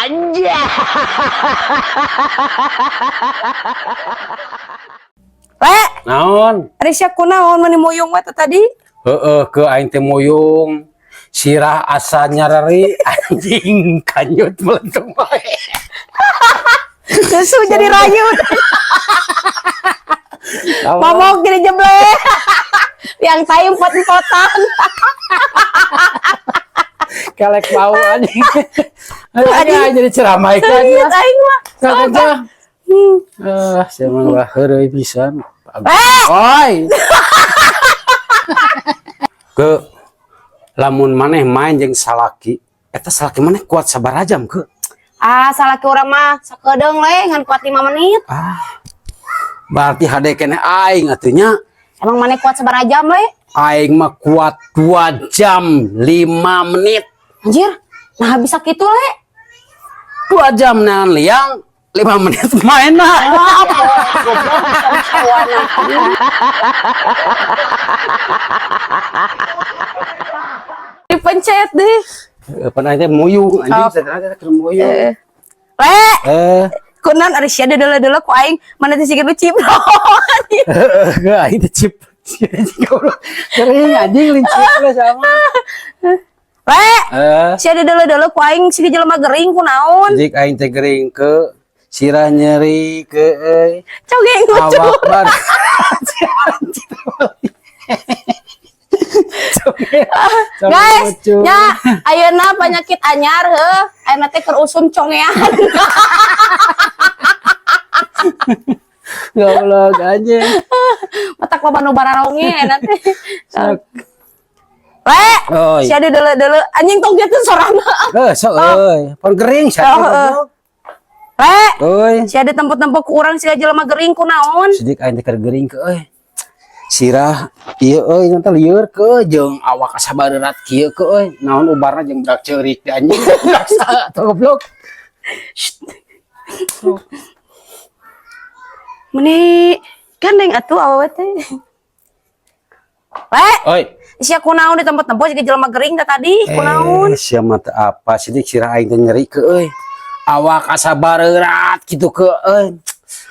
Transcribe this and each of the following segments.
Anjay. Le, Naon? Risya kunaon mani moyong we tadi? Ke aing teh moyong. Sirah asa nyarari anjing kanyut melentung wae. Susu jadi rayut. Ngomong gini jeble. Yang tayung pot-potan. Kelek bau anjing. Aduh jadi ceramah ikan. Rayut aing mah. Saja. Saya mah heureuy pisan. Oi. Ke lamun maneh main jeung salaki, eta salaki maneh kuat sabarajam ke? Ah, salaki urang mah sakedeung le ngan kuat 5 menit. Berarti hade keneh aing atuh nya. Emang maneh kuat sabarajam le? Aing mah kuat 2 jam 5 menit. Anjir, nah bisa kitu le? 2 jam naon liang 5 menit main nah. Dipencet deh. Pernah teh moyong anjing sebenarnya keur moyong. Le, kunan ari sia deuleuh-deuleuh ku aing mana teh siga nu cipro. Aing teh cip. Kering anjing lincip lah sama. Le, sia deuleuh-deuleuh ku aing siga jelema gering kunaon? Jadi aing teh gering ke sirah nyeri ke euy. Cogeng lucu. Awak bar. Guys, nya ayeuna penyakit anyar heuh, ayeuna teh keur usum congean. Goblok anjing. Matak loba nu bararonge ayeuna teh. Oi. Sia deuleuh-deuleuh anjing tong kitu sorana. Sok euy. Pon gering sia goblok. Euy. Sia ada tempat-tempat ku urang sia jelema gering kunaon? Sidik aing teh keur gering ke euy. Sirah ieu euy nanti lieur ke jeung awak sabareurat kieu ke euy. Naon ubarna jeung budak ceurik teh anjing. Rasa atuh goblok. Meni gandeng atuh awewe teh. Oi. Sia kunaon di tempat-tempat jadi jelema gering tadi kunaon? Sia mah teh apa sidik sirah aing teh nyeri ke euy. Awak asa bareurat kitu ke euy.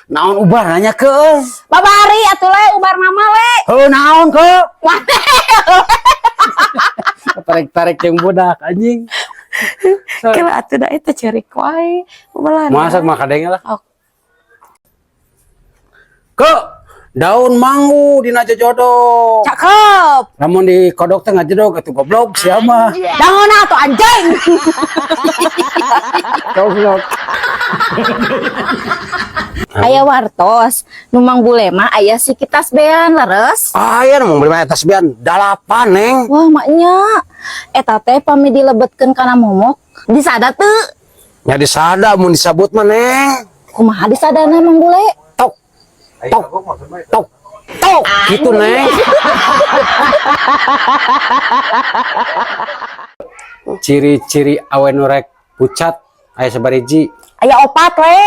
Naon ubar nanya ke euy. Babari atuh le ubar nama le. Heuh naon ke? Tarik-tarik jeung budak anjing. Kela atuh da eta cerik wae. Ubalan. Masak mah kadenge lah. Oh. Ke daun mangu dina jodoh. Cakep. Namun di kodok teh ngajedog atuh goblok sia mah. Daun atuh anjing. Goblok. Aya wartos nu Mang Bule mah aya si kitas bean leres. Aya mah beli tas bean 8 neng. Wah maknya eta teh pami dilebetkeun kana momok disada teu? Nya disada mun disabut mah neng. Kumaha disadana Mang Bule? Tok. Tok. Tok. Tok. Gitu neng. Ciri-ciri awe nu rek pucat aya sabariji. Aya opat we.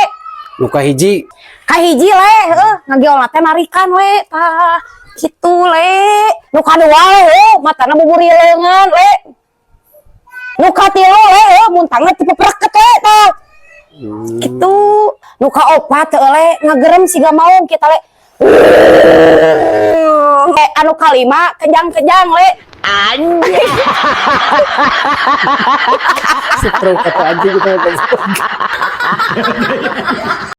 Nu kahiji Kahiji le, ngagiolna teh narikan we. Tah kitu le. Nu kadua le, matana buburi leungeun le. Nu katilu le, muntangna cipepreket we tah. Kitu. Nu kaopat teh le, ngagerem siga maung kita le. Anu kalima kejang-kejang le. Anjing. stroke atau anjing gitu.